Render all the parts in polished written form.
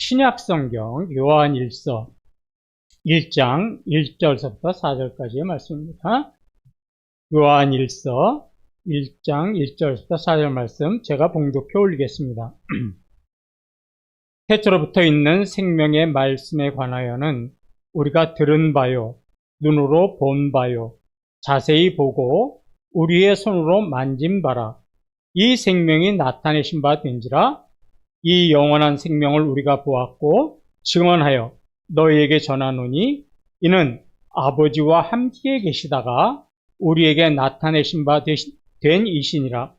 신약성경 요한일서 1장 1절서부터 4절까지의 말씀입니다. 요한일서 1장 1절부터 4절 말씀 제가 봉독해 올리겠습니다. 태초로부터 있는 생명의 말씀에 관하여는 우리가 들은 바요, 눈으로 본 바요, 자세히 보고 우리의 손으로 만진 바라. 이 생명이 나타내신 바 된지라. 이 영원한 생명을 우리가 보았고 증언하여 너희에게 전하노니 이는 아버지와 함께 계시다가 우리에게 나타내신 바 된 이시니라.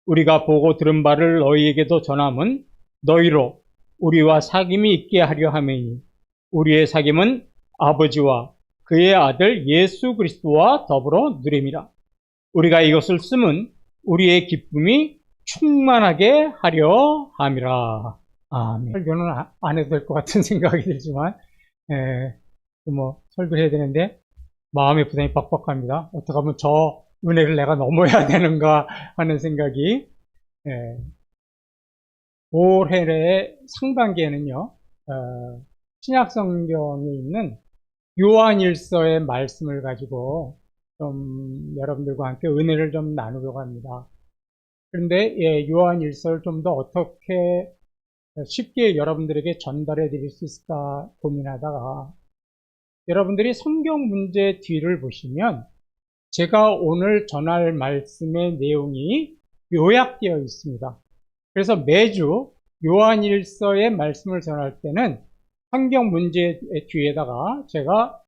우리가 보고 들은 바를 너희에게도 전함은 너희로 우리와 사귐이 있게 하려 함이니 우리의 사귐은 아버지와 그의 아들 예수 그리스도와 더불어 누림이라. 우리가 이것을 쓰면 우리의 기쁨이 충만하게 하려 함이라. 아멘. 설교는 안 해도 될 것 같은 생각이 들지만 설교를 해야 되는데 마음의 부담이 빡빡합니다. 어떻게 하면 저 은혜를 내가 넘어야 되는가 하는 생각이 올해 상반기에는요, 신약성경에 있는 요한일서의 말씀을 가지고 좀 여러분들과 함께 은혜를 좀 나누려고 합니다. 그런데 요한일서를 좀 더 어떻게 쉽게 여러분들에게 전달해 드릴 수 있을까 고민하다가 여러분들이 성경 문제 뒤를 보시면 제가 오늘 전할 말씀의 내용이 요약되어 있습니다. 그래서 매주 요한일서의 말씀을 전할 때는 성경 문제 뒤에다가 제가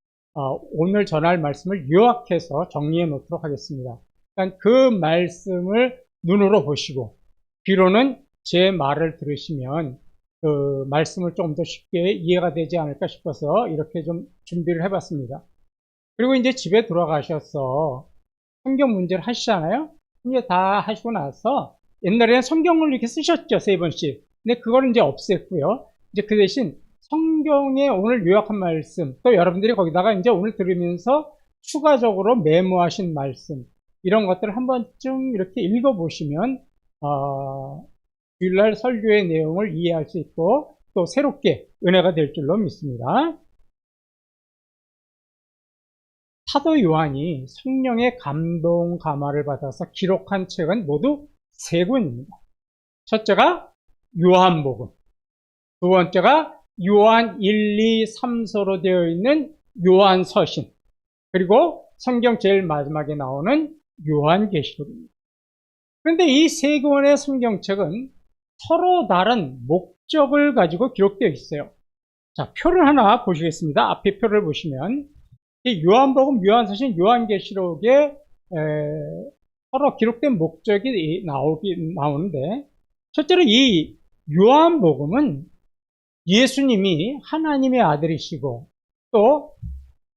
오늘 전할 말씀을 요약해서 정리해 놓도록 하겠습니다. 그러니까 그 말씀을 눈으로 보시고 귀로는 제 말을 들으시면 그 말씀을 좀 더 쉽게 이해가 되지 않을까 싶어서 이렇게 좀 준비를 해봤습니다. 그리고 이제 집에 돌아가셔서 성경 문제를 하시잖아요. 이제 다 하시고 나서 옛날에는 성경을 이렇게 쓰셨죠, 3번씩. 근데 그거는 이제 없앴고요. 이제 그 대신 성경에 오늘 요약한 말씀, 또 여러분들이 거기다가 이제 오늘 들으면서 추가적으로 메모하신 말씀, 이런 것들을 한 번쯤 이렇게 읽어보시면, 주일날 설교의 내용을 이해할 수 있고, 또 새롭게 은혜가 될 줄로 믿습니다. 사도 요한이 성령의 감동, 감화를 받아서 기록한 책은 모두 3권입니다. 첫째가 요한복음, 두 번째가 요한 1, 2, 3서로 되어 있는 요한서신, 그리고 성경 제일 마지막에 나오는 요한계시록입니다. 그런데 이 3권의 성경책은 서로 다른 목적을 가지고 기록되어 있어요. 자, 표를 하나 보시겠습니다. 앞에 표를 보시면 이 요한복음, 요한서신, 요한계시록에 서로 기록된 목적이 나오는데, 첫째로 이 요한복음은 예수님이 하나님의 아들이시고 또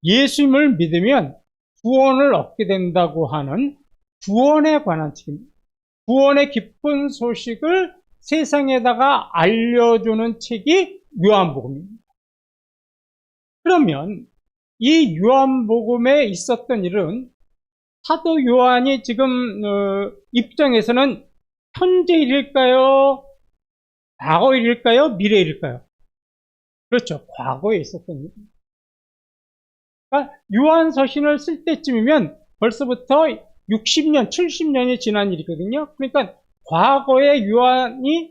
예수님을 믿으면 구원을 얻게 된다고 하는 구원에 관한 책입니다. 구원의 기쁜 소식을 세상에다가 알려주는 책이 요한복음입니다. 그러면 이 요한복음에 있었던 일은 사도 요한이 지금 입장에서는 현재 일일까요? 과거 일일까요? 미래 일일까요? 그렇죠. 과거에 있었던 일입니다. 그러니까 요한서신을 쓸 때쯤이면 벌써부터 60년, 70년이 지난 일이거든요. 그러니까 과거에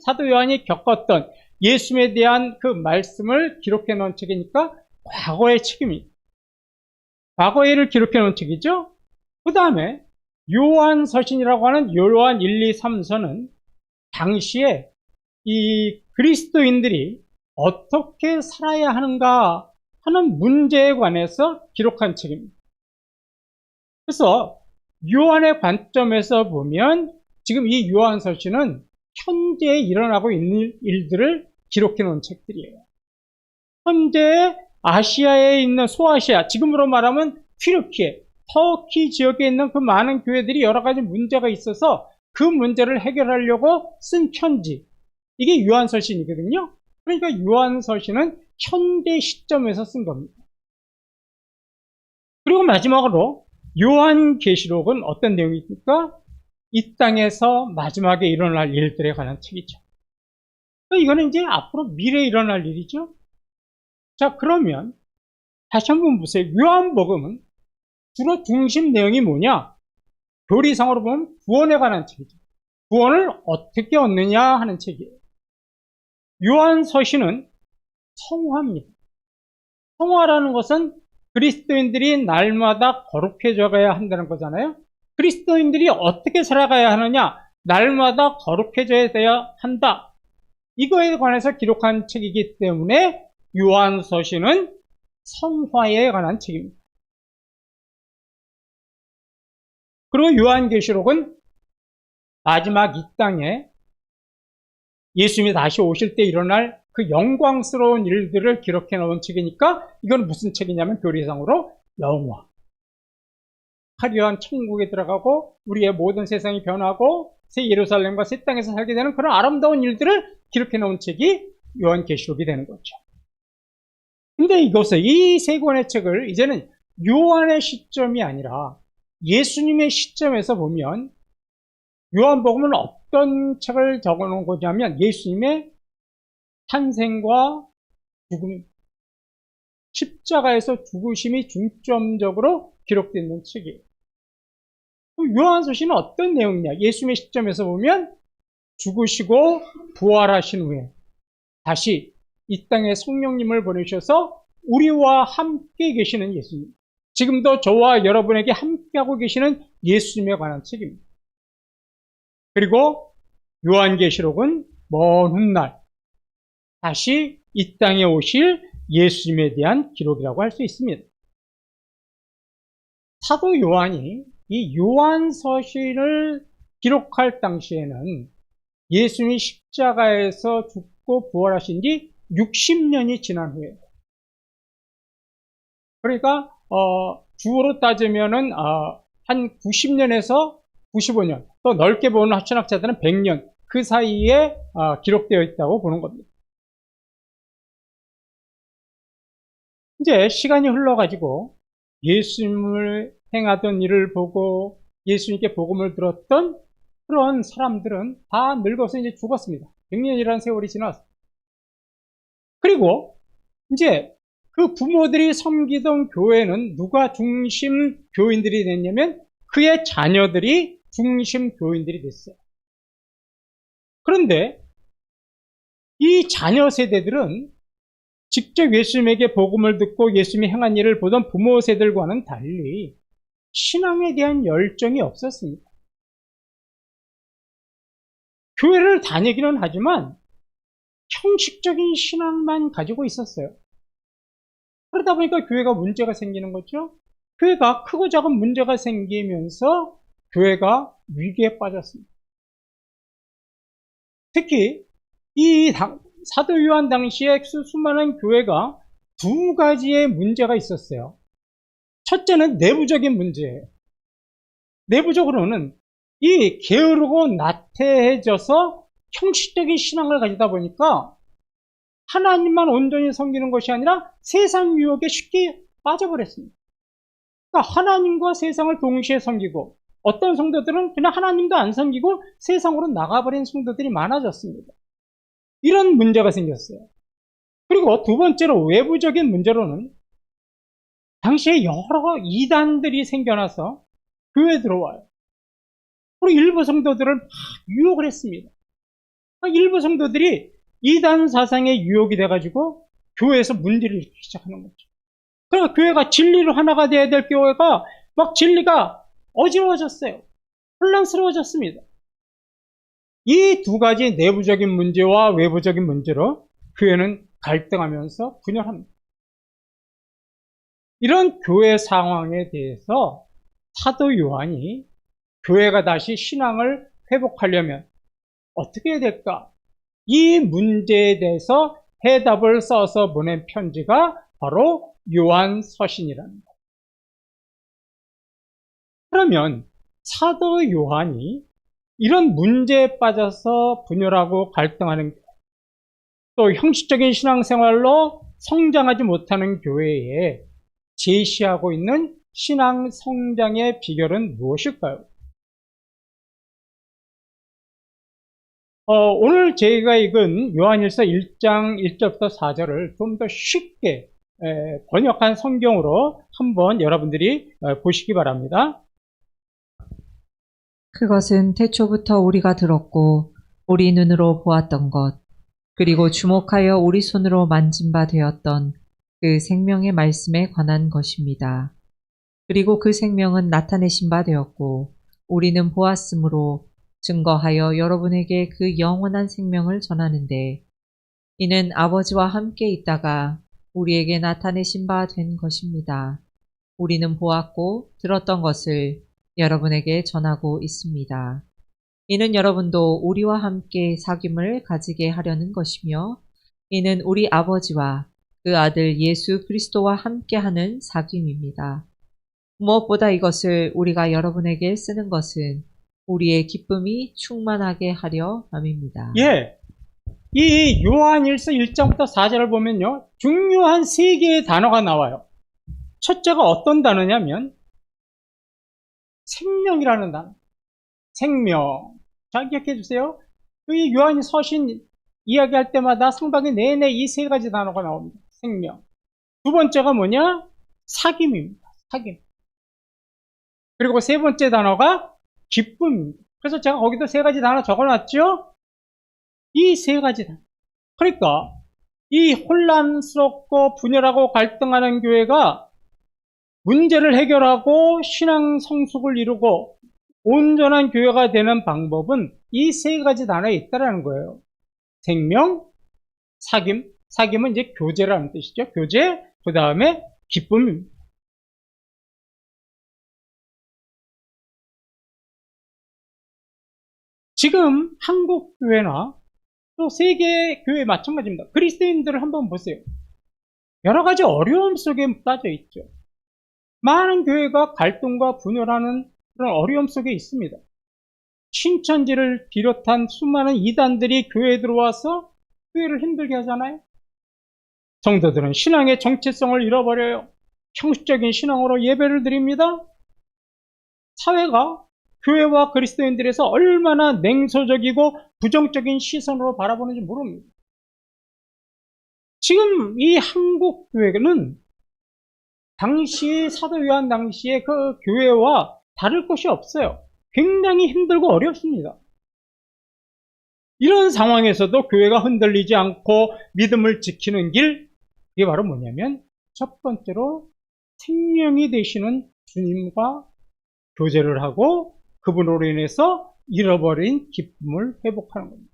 사도 요한이 겪었던 예수님에 대한 그 말씀을 기록해 놓은 책이니까 과거의 책임입니다. 과거의 일을 기록해 놓은 책이죠. 그 다음에 요한서신이라고 하는 요한 1, 2, 3서는 당시에 이 그리스도인들이 어떻게 살아야 하는가 하는 문제에 관해서 기록한 책입니다. 그래서 요한의 관점에서 보면 지금 이 요한서신은 현재에 일어나고 있는 일들을 기록해 놓은 책들이에요. 현재 아시아에 있는 소아시아, 지금으로 말하면 튀르키예, 터키 지역에 있는 그 많은 교회들이 여러 가지 문제가 있어서 그 문제를 해결하려고 쓴 편지, 이게 요한서신이거든요. 그러니까 요한서신은 현대 시점에서 쓴 겁니다. 그리고 마지막으로 요한계시록은 어떤 내용입니까? 이 땅에서 마지막에 일어날 일들에 관한 책이죠. 이거는 이제 앞으로 미래에 일어날 일이죠. 자, 그러면 다시 한번 보세요. 요한복음은 주로 중심 내용이 뭐냐? 교리상으로 보면 구원에 관한 책이죠. 구원을 어떻게 얻느냐 하는 책이에요. 요한서신은 성화입니다. 성화라는 것은 그리스도인들이 날마다 거룩해져 가야 한다는 거잖아요. 그리스도인들이 어떻게 살아가야 하느냐? 날마다 거룩해져야 한다. 이거에 관해서 기록한 책이기 때문에 요한서신은 성화에 관한 책입니다. 그리고 요한계시록은 마지막 이 땅에 예수님이 다시 오실 때 일어날 그 영광스러운 일들을 기록해 놓은 책이니까 이건 무슨 책이냐면 교리상으로 영화. 화려한 천국에 들어가고 우리의 모든 세상이 변하고 새 예루살렘과 새 땅에서 살게 되는 그런 아름다운 일들을 기록해 놓은 책이 요한계시록이 되는 거죠. 근데 이것을 이 세 권의 책을 이제는 요한의 시점이 아니라 예수님의 시점에서 보면 요한복음은 어떤 책을 적어 놓은 거냐면 예수님의 탄생과 죽음, 십자가에서 죽으심이 중점적으로 기록되어 있는 책이에요. 요한서신은 어떤 내용이냐? 예수님의 시점에서 보면 죽으시고 부활하신 후에 다시 이 땅에 성령님을 보내셔서 우리와 함께 계시는 예수님, 지금도 저와 여러분에게 함께하고 계시는 예수님에 관한 책입니다. 그리고 요한계시록은 먼 훗날 다시 이 땅에 오실 예수님에 대한 기록이라고 할 수 있습니다. 사도 요한이 이 요한서신을 기록할 당시에는 예수님이 십자가에서 죽고 부활하신 지 60년이 지난 후에, 그러니까 주로 따지면은 한 90년에서 95년, 또 넓게 보는 천학자들은 100년, 그 사이에 기록되어 있다고 보는 겁니다. 이제 시간이 흘러가지고 예수님을 행하던 일을 보고 예수님께 복음을 들었던 그런 사람들은 다 늙어서 이제 죽었습니다. 100년이라는 세월이 지났어요. 그리고 이제 그 부모들이 섬기던 교회는 누가 중심 교인들이 됐냐면 그의 자녀들이 중심 교인들이 됐어요. 그런데 이 자녀 세대들은 직접 예수님에게 복음을 듣고 예수님이 행한 일을 보던 부모 세대들과는 달리 신앙에 대한 열정이 없었습니다. 교회를 다니기는 하지만 형식적인 신앙만 가지고 있었어요. 그러다 보니까 교회가 문제가 생기는 거죠. 교회가 크고 작은 문제가 생기면서 교회가 위기에 빠졌습니다. 특히 이 사도 요한 당시에 수많은 교회가 두 가지의 문제가 있었어요. 첫째는 내부적인 문제예요. 내부적으로는 이 게으르고 나태해져서 형식적인 신앙을 가지다 보니까 하나님만 온전히 섬기는 것이 아니라 세상 유혹에 쉽게 빠져버렸습니다. 그러니까 하나님과 세상을 동시에 섬기고 어떤 성도들은 그냥 하나님도 안 섬기고 세상으로 나가버린 성도들이 많아졌습니다. 이런 문제가 생겼어요. 그리고 두 번째로 외부적인 문제로는 당시에 여러 이단들이 생겨나서 교회에 들어와요. 그리고 일부 성도들을 막 유혹을 했습니다. 일부 성도들이 이단 사상의 유혹이 돼가지고 교회에서 문제를 일으키기 시작하는 거죠. 그러니까 교회가 진리로 하나가 돼야 될 교회가 막 진리가 어지러워졌어요. 혼란스러워졌습니다. 이 두 가지 내부적인 문제와 외부적인 문제로 교회는 갈등하면서 분열합니다. 이런 교회 상황에 대해서 사도 요한이 교회가 다시 신앙을 회복하려면 어떻게 해야 될까? 이 문제에 대해서 해답을 써서 보낸 편지가 바로 요한서신이라는 거예요. 그러면 사도 요한이 이런 문제에 빠져서 분열하고 갈등하는, 또 형식적인 신앙생활로 성장하지 못하는 교회에 제시하고 있는 신앙 성장의 비결은 무엇일까요? 오늘 저희가 읽은 요한일서 1장 1절부터 4절을 좀 더 쉽게 번역한 성경으로 한번 여러분들이 보시기 바랍니다. 그것은 태초부터 우리가 들었고 우리 눈으로 보았던 것, 그리고 주목하여 우리 손으로 만진 바 되었던 그 생명의 말씀에 관한 것입니다. 그리고 그 생명은 나타내신 바 되었고 우리는 보았으므로 증거하여 여러분에게 그 영원한 생명을 전하는데, 이는 아버지와 함께 있다가 우리에게 나타내신 바 된 것입니다. 우리는 보았고 들었던 것을 여러분에게 전하고 있습니다. 이는 여러분도 우리와 함께 사귐을 가지게 하려는 것이며, 이는 우리 아버지와 그 아들 예수 그리스도와 함께하는 사귐입니다. 무엇보다 이것을 우리가 여러분에게 쓰는 것은 우리의 기쁨이 충만하게 하려 함입니다. 예, 이 요한일서 1장부터 4절을 보면요, 중요한 세 개의 단어가 나와요. 첫째가 어떤 단어냐면 생명이라는 단어. 생명. 잘 기억해 주세요. 이 요한이 서신 이야기할 때마다 상반기 내내 이 세 가지 단어가 나옵니다. 생명. 두 번째가 뭐냐? 사귐입니다. 사귐. 그리고 세 번째 단어가 기쁨입니다. 그래서 제가 거기도 세 가지 단어 적어놨죠? 이 세 가지 단어. 그러니까 이 혼란스럽고 분열하고 갈등하는 교회가 문제를 해결하고 신앙 성숙을 이루고 온전한 교회가 되는 방법은 이 세 가지 단어에 있다는 거예요. 생명, 사귐, 사귐은 이제 교제라는 뜻이죠. 교제, 그 다음에 기쁨입니다. 지금 한국 교회나 또 세계 교회 마찬가지입니다. 그리스도인들을 한번 보세요. 여러 가지 어려움 속에 빠져 있죠. 많은 교회가 갈등과 분열하는 그런 어려움 속에 있습니다. 신천지를 비롯한 수많은 이단들이 교회에 들어와서 교회를 힘들게 하잖아요. 성도들은 신앙의 정체성을 잃어버려요. 형식적인 신앙으로 예배를 드립니다. 사회가 교회와 그리스도인들에서 얼마나 냉소적이고 부정적인 시선으로 바라보는지 모릅니다. 지금 이 한국 교회는 당시 사도 요한 당시의 그 교회와 다를 것이 없어요. 굉장히 힘들고 어렵습니다. 이런 상황에서도 교회가 흔들리지 않고 믿음을 지키는 길, 이게 바로 뭐냐면 첫 번째로 생명이 되시는 주님과 교제를 하고 그분으로 인해서 잃어버린 기쁨을 회복하는 겁니다.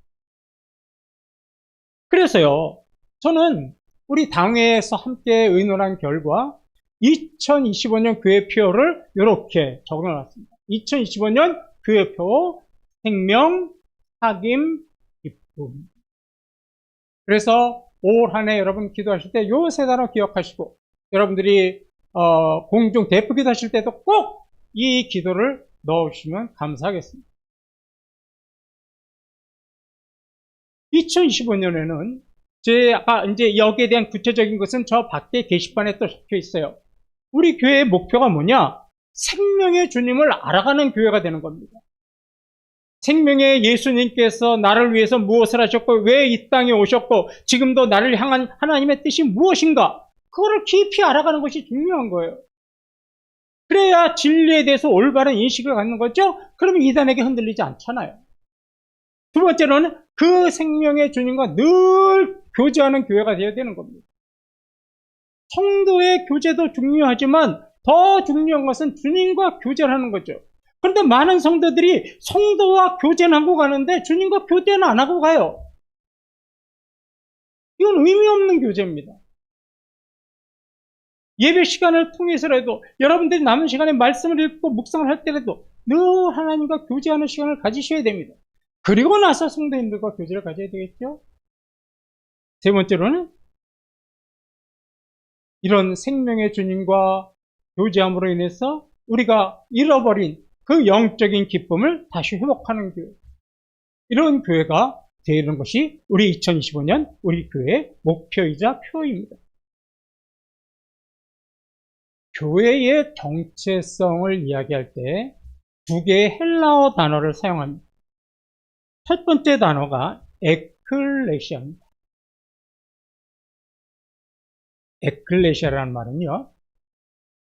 그래서요, 저는 우리 당회에서 함께 의논한 결과 2025년 교회표를 이렇게 적어놨습니다. 2025년 교회표 생명, 사귐, 기쁨. 그래서 올 한 해 여러분 기도하실 때 요 세 단어 기억하시고, 여러분들이 공중 대표 기도하실 때도 꼭 이 기도를 넣으시면 감사하겠습니다. 2025년에는 아까 이제 여기에 대한 구체적인 것은 저 밖에 게시판에 또 적혀 있어요. 우리 교회의 목표가 뭐냐? 생명의 주님을 알아가는 교회가 되는 겁니다. 생명의 예수님께서 나를 위해서 무엇을 하셨고 왜 이 땅에 오셨고 지금도 나를 향한 하나님의 뜻이 무엇인가? 그거를 깊이 알아가는 것이 중요한 거예요. 그래야 진리에 대해서 올바른 인식을 갖는 거죠? 그러면 이단에게 흔들리지 않잖아요. 두 번째로는 그 생명의 주님과 늘 교제하는 교회가 되어야 되는 겁니다. 성도의 교제도 중요하지만 더 중요한 것은 주님과 교제를 하는 거죠. 그런데 많은 성도들이 성도와 교제는 하고 가는데 주님과 교제는 안 하고 가요. 이건 의미 없는 교제입니다. 예배 시간을 통해서라도 여러분들이 남은 시간에 말씀을 읽고 묵상을 할 때라도 늘 하나님과 교제하는 시간을 가지셔야 됩니다. 그리고 나서 성도님들과 교제를 가져야 되겠죠. 세 번째로는 이런 생명의 주님과 교제함으로 인해서 우리가 잃어버린 그 영적인 기쁨을 다시 회복하는 교회. 이런 교회가 되는 것이 우리 2025년 우리 교회의 목표이자 표입니다. 교회의 정체성을 이야기할 때 두 개의 헬라어 단어를 사용합니다. 첫 번째 단어가 에클레시아입니다. 에클레시아라는 말은요,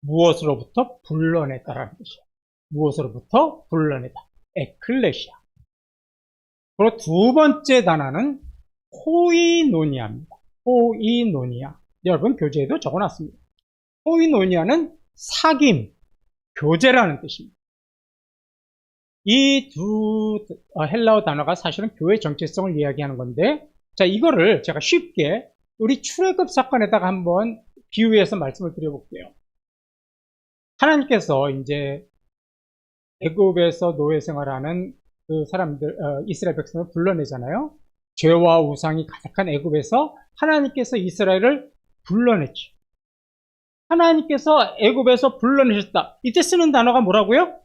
무엇으로부터 불러냈다라는 뜻이에요. 무엇으로부터 불러냈다. 에클레시아. 그리고 두 번째 단어는 코이노니아입니다. 코이노니아. 여러분 교재에도 적어놨습니다. 코이노니아는 사귐, 교제라는 뜻입니다. 이 두 헬라어 단어가 사실은 교회 정체성을 이야기하는 건데, 자, 이거를 제가 쉽게 우리 출애굽 사건에다가 한번 비유해서 말씀을 드려볼게요. 하나님께서 이제 애굽에서 노예 생활하는 그 사람들, 이스라엘 백성을 불러내잖아요. 죄와 우상이 가득한 애굽에서 하나님께서 이스라엘을 불러냈죠. 하나님께서 애굽에서 불러내셨다. 이때 쓰는 단어가 뭐라고요?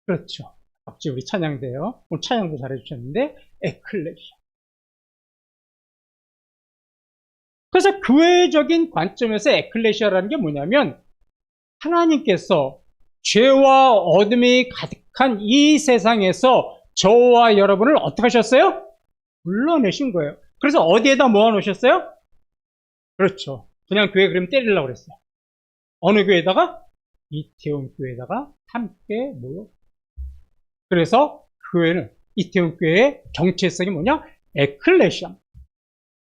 그렇죠. 갑자기 우리 찬양대요. 오늘 찬양도 잘해주셨는데 에클레시아. 그래서 교회적인 관점에서 에클레시아라는 게 뭐냐면 하나님께서 죄와 어둠이 가득한 이 세상에서 저와 여러분을 어떻게 하셨어요? 불러내신 거예요. 그래서 어디에다 모아놓으셨어요? 그렇죠. 그냥 교회 그림 때리려고 그랬어요. 어느 교회에다가? 이태원 교회에다가 함께 모여. 그래서 교회는, 이태원 교회의 정체성이 뭐냐? 에클레시아.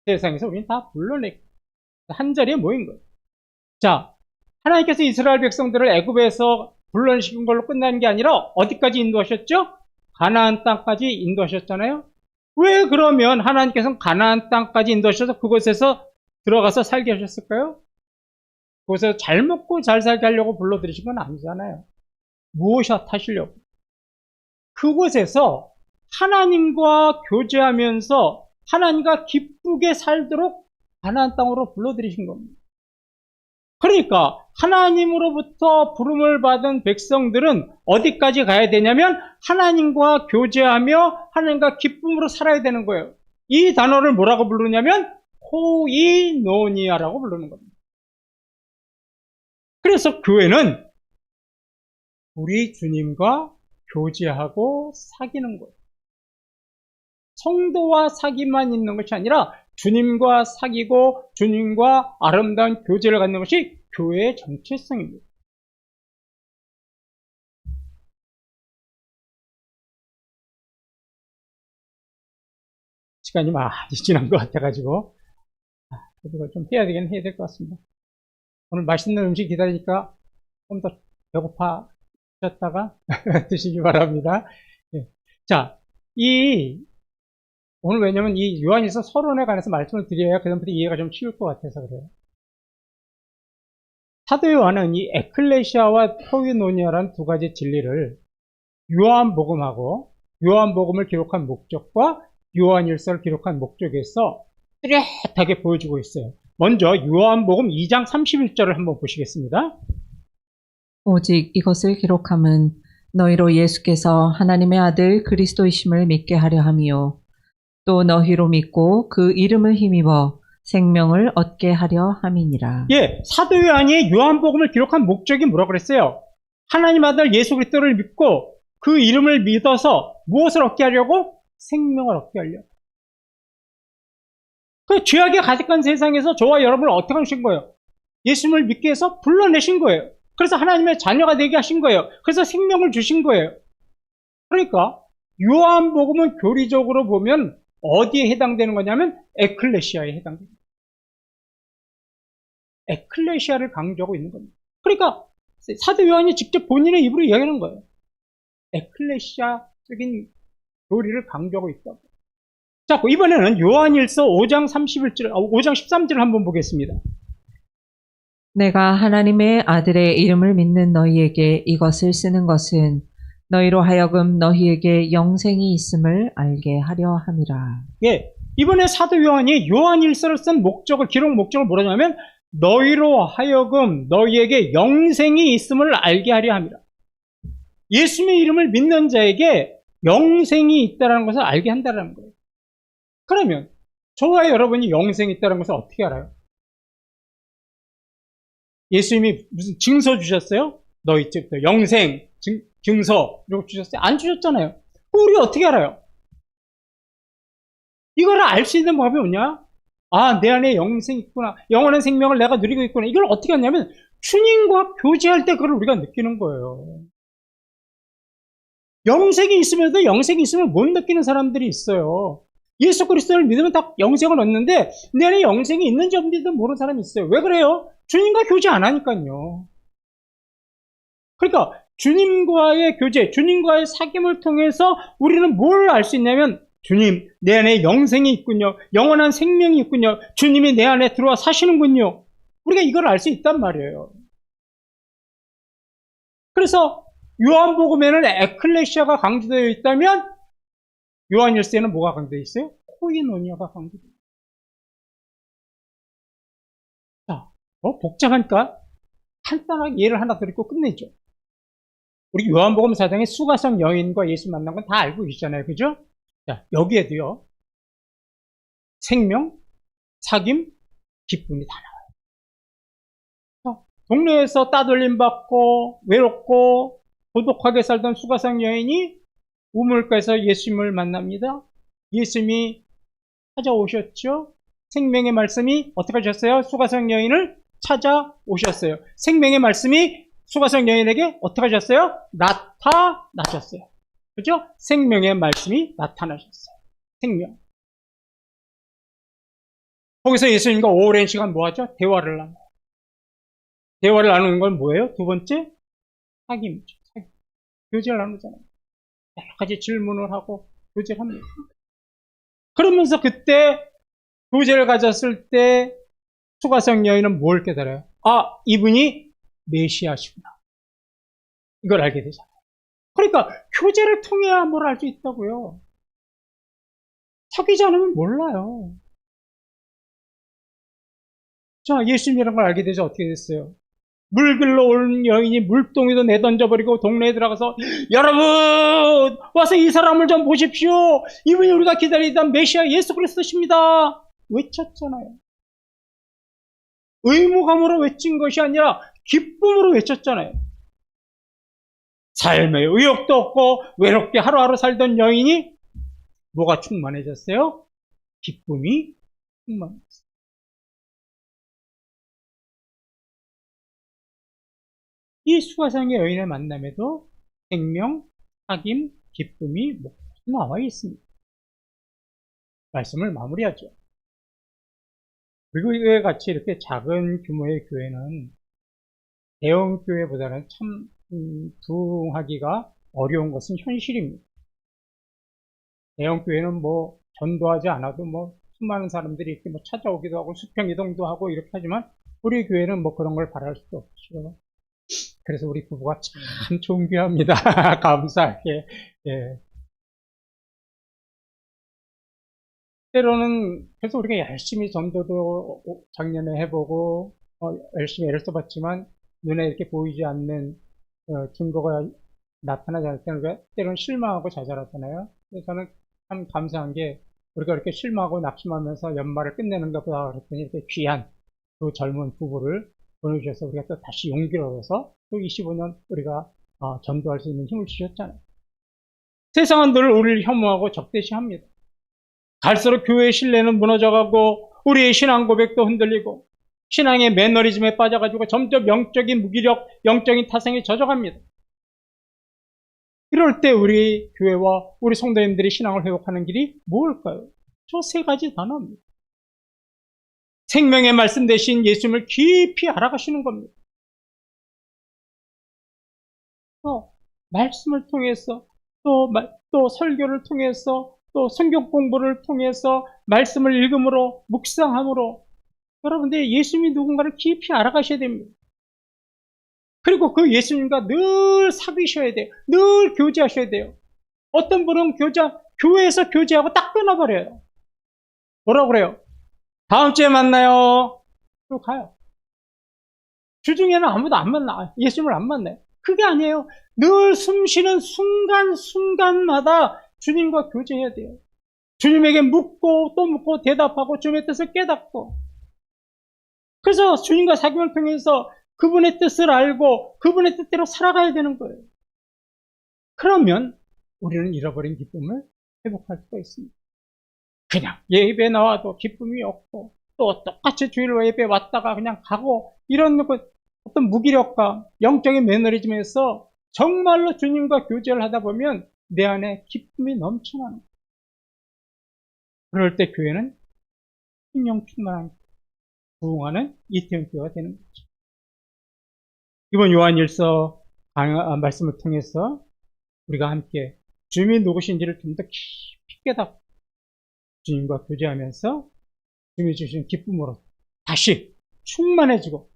세상에서 우리는 다 불러내고 한 자리에 모인 거예요. 자, 하나님께서 이스라엘 백성들을 애굽에서 불러내신 걸로 끝나는 게 아니라 어디까지 인도하셨죠? 가나안 땅까지 인도하셨잖아요. 왜 그러면 하나님께서는 가나안 땅까지 인도하셔서 그곳에서 들어가서 살게 하셨을까요? 그곳에서 잘 먹고 잘 살게 하려고 불러들이신 건 아니잖아요. 무엇이야 타시려고. 그곳에서 하나님과 교제하면서 하나님과 기쁘게 살도록 가나안 땅으로 불러들이신 겁니다. 그러니까 하나님으로부터 부름을 받은 백성들은 어디까지 가야 되냐면 하나님과 교제하며 하나님과 기쁨으로 살아야 되는 거예요. 이 단어를 뭐라고 부르냐면 코이노니아라고 부르는 겁니다. 그래서 교회는 우리 주님과 교제하고 사귀는 거예요. 성도와 사귀만 있는 것이 아니라 주님과 사귀고 주님과 아름다운 교제를 갖는 것이 교회의 정체성입니다. 시간이 많이 지난 것 같아가지고 이걸 좀 해야 될 것 같습니다. 오늘 맛있는 음식 기다리니까 좀 더 배고파졌다가 드시기 바랍니다. 예. 자, 오늘 왜냐면 이 요한일서 서론에 관해서 말씀을 드려야 그다음부터 이해가 좀 쉬울 것 같아서 그래요. 사도 요한은 이 에클레시아와 코이노니아라는 두 가지 진리를 요한복음하고 요한복음을 기록한 목적과 요한일서를 기록한 목적에서 뚜렷하게 보여주고 있어요. 먼저 요한복음 2장 31절을 한번 보시겠습니다. 오직 이것을 기록함은 너희로 예수께서 하나님의 아들 그리스도이심을 믿게 하려 함이요 또 너희로 믿고 그 이름을 힘입어 생명을 얻게 하려 함이니라. 예, 사도 요한이 요한복음을 기록한 목적이 뭐라고 그랬어요? 하나님 아들 예수 그리스도를 믿고 그 이름을 믿어서 무엇을 얻게 하려고? 생명을 얻게 하려고. 그 죄악에 가득한 세상에서 저와 여러분을 어떻게 하신 거예요? 예수님을 믿게 해서 불러내신 거예요. 그래서 하나님의 자녀가 되게 하신 거예요. 그래서 생명을 주신 거예요. 그러니까 요한복음은 교리적으로 보면 어디에 해당되는 거냐면 에클레시아에 해당됩니다. 에클레시아를 강조하고 있는 겁니다. 그러니까 사도 요한이 직접 본인의 입으로 이야기하는 거예요. 에클레시아적인 교리를 강조하고 있다고. 자, 이번에는 요한일서 5장 13절을 한번 보겠습니다. 내가 하나님의 아들의 이름을 믿는 너희에게 이것을 쓰는 것은 너희로 하여금 너희에게 영생이 있음을 알게 하려 함이라. 예, 이번에 사도 요한이 요한일서를 쓴 기록 목적을 뭐라냐면 너희로 하여금 너희에게 영생이 있음을 알게 하려 함이라. 예수님의 이름을 믿는 자에게 영생이 있다는 것을 알게 한다는 거예요. 그러면 저와 여러분이 영생이 있다는 것을 어떻게 알아요? 예수님이 무슨 증서 주셨어요? 너희 집부터 영생, 증서 이런 거 주셨어요? 안 주셨잖아요. 우리 어떻게 알아요? 이걸 알 수 있는 법이 뭐냐? 아, 내 안에 영생이 있구나. 영원한 생명을 내가 누리고 있구나. 이걸 어떻게 하냐면 주님과 교제할 때 그걸 우리가 느끼는 거예요. 영생이 있으면서 영생이 있으면 못 느끼는 사람들이 있어요. 예수 그리스도를 믿으면 다 영생을 얻는데 내 안에 영생이 있는지 없는지도 모르는 사람이 있어요. 왜 그래요? 주님과 교제 안 하니까요. 그러니까 주님과의 교제, 주님과의 사귐을 통해서 우리는 뭘 알 수 있냐면 주님, 내 안에 영생이 있군요. 영원한 생명이 있군요. 주님이 내 안에 들어와 사시는군요. 우리가 이걸 알 수 있단 말이에요. 그래서 요한복음에는 에클레시아가 강조되어 있다면 요한일서에는 뭐가 강조되어 있어요? 코이노니아가 강조되어 있어요. 자, 복잡하니까 간단하게 예를 하나 드리고 끝내죠. 우리 요한복음 4장에 수가성 여인과 예수 만난 건 다 알고 계시잖아요. 그죠? 자, 여기에도요. 생명, 사귐, 기쁨이 다 나와요. 동네에서 따돌림 받고 외롭고 고독하게 살던 수가성 여인이 우물가에서 예수님을 만납니다. 예수님이 찾아오셨죠. 생명의 말씀이 어떻게 하셨어요? 수가성 여인을 찾아오셨어요. 생명의 말씀이 수가성 여인에게 어떻게 하셨어요? 나타나셨어요. 그죠? 생명의 말씀이 나타나셨어요. 생명. 거기서 예수님과 오랜 시간 뭐 하죠? 대화를 나눠요. 대화를 나누는 건 뭐예요? 두 번째, 사귐이죠. 사귐. 교제를 나누잖아요. 여러 가지 질문을 하고 교제를 합니다. 그러면서 그때 교제를 가졌을 때 수가성 여인은 뭘 깨달아요? 아, 이분이 메시아시구나. 이걸 알게 되잖아요. 그러니까 교제를 통해야 뭘 알 수 있다고요. 사귀지 않으면 몰라요. 자, 예수님이라는 걸 알게 되죠. 어떻게 됐어요? 물 길러 온 여인이 물동이도 내던져버리고 동네에 들어가서 여러분 와서 이 사람을 좀 보십시오. 이분이 우리가 기다리던 메시아 예수 그리스도십니다. 외쳤잖아요. 의무감으로 외친 것이 아니라 기쁨으로 외쳤잖아요. 삶에 의욕도 없고 외롭게 하루하루 살던 여인이 뭐가 충만해졌어요? 기쁨이 충만해졌어요. 이 수가성의 여인의 만남에도 생명, 사귐, 기쁨이 모두 나와 있습니다. 말씀을 마무리하죠. 그리고 이와 같이 이렇게 작은 규모의 교회는 대형 교회보다는 참 부흥하기가 어려운 것은 현실입니다. 대형 교회는 뭐 전도하지 않아도 뭐 수많은 사람들이 이렇게 뭐 찾아오기도 하고 수평 이동도 하고 이렇게 하지만 우리 교회는 뭐 그런 걸 바랄 수도 없죠. 그래서 우리 부부가 참 존귀합니다. 감사하게. 예. 때로는 그래서 우리가 열심히 전도도 작년에 해보고 열심히 애를 써봤지만 눈에 이렇게 보이지 않는 증거가 나타나지 않을 때는 우리가 때로는 실망하고 좌절하잖아요. 그래서 저는 참 감사한 게 우리가 이렇게 실망하고 낙심하면서 연말을 끝내는 것보다 그랬더니 이렇게 귀한 그 젊은 부부를 보내주셔서 우리가 또 다시 용기를 얻어서 또 25년 우리가 전도할 수 있는 힘을 주셨잖아요. 세상은 늘 우리를 혐오하고 적대시합니다. 갈수록 교회의 신뢰는 무너져가고 우리의 신앙 고백도 흔들리고 신앙의 매너리즘에 빠져가지고 점점 영적인 무기력, 영적인 타성에 젖어갑니다. 이럴 때 우리 교회와 우리 성도님들이 신앙을 회복하는 길이 무엇일까요? 저 세 가지 단어입니다. 생명의 말씀 대신 예수님을 깊이 알아가시는 겁니다. 또 말씀을 통해서 또 설교를 통해서 또 성경 공부를 통해서 말씀을 읽음으로 묵상함으로 여러분들이 예수님이 누군가를 깊이 알아가셔야 됩니다. 그리고 그 예수님과 늘 사귀셔야 돼요. 늘 교제하셔야 돼요. 어떤 분은 교회에서 교제하고 딱 끊어버려요. 뭐라고 그래요? 다음 주에 만나요. 그리고 가요. 주중에는 아무도 안 만나. 예수님을 안 만나요. 그게 아니에요. 늘 숨쉬는 순간순간마다 주님과 교제해야 돼요. 주님에게 묻고 또 묻고 대답하고 주님의 뜻을 깨닫고 그래서 주님과 사귐을 통해서 그분의 뜻을 알고 그분의 뜻대로 살아가야 되는 거예요. 그러면 우리는 잃어버린 기쁨을 회복할 수가 있습니다. 그냥 예배 나와도 기쁨이 없고 또 똑같이 주일 예배 왔다가 그냥 가고 이런 어떤 무기력감, 영적인 매너리즘에서 정말로 주님과 교제를 하다 보면 내 안에 기쁨이 넘쳐나는 거예요. 그럴 때 교회는 성령 충만한 부흥하는 이태원 교회가 되는 거죠. 이번 요한일서 말씀을 통해서 우리가 함께 주님이 누구신지를 좀 더 깊이 깨닫고 주님과 교제하면서 주님이 주시는 기쁨으로 다시 충만해지고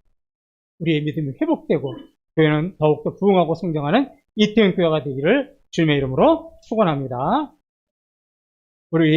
우리의 믿음이 회복되고 교회는 더욱더 부흥하고 성장하는 이태원 교회가 되기를 주님의 이름으로 축원합니다. 우리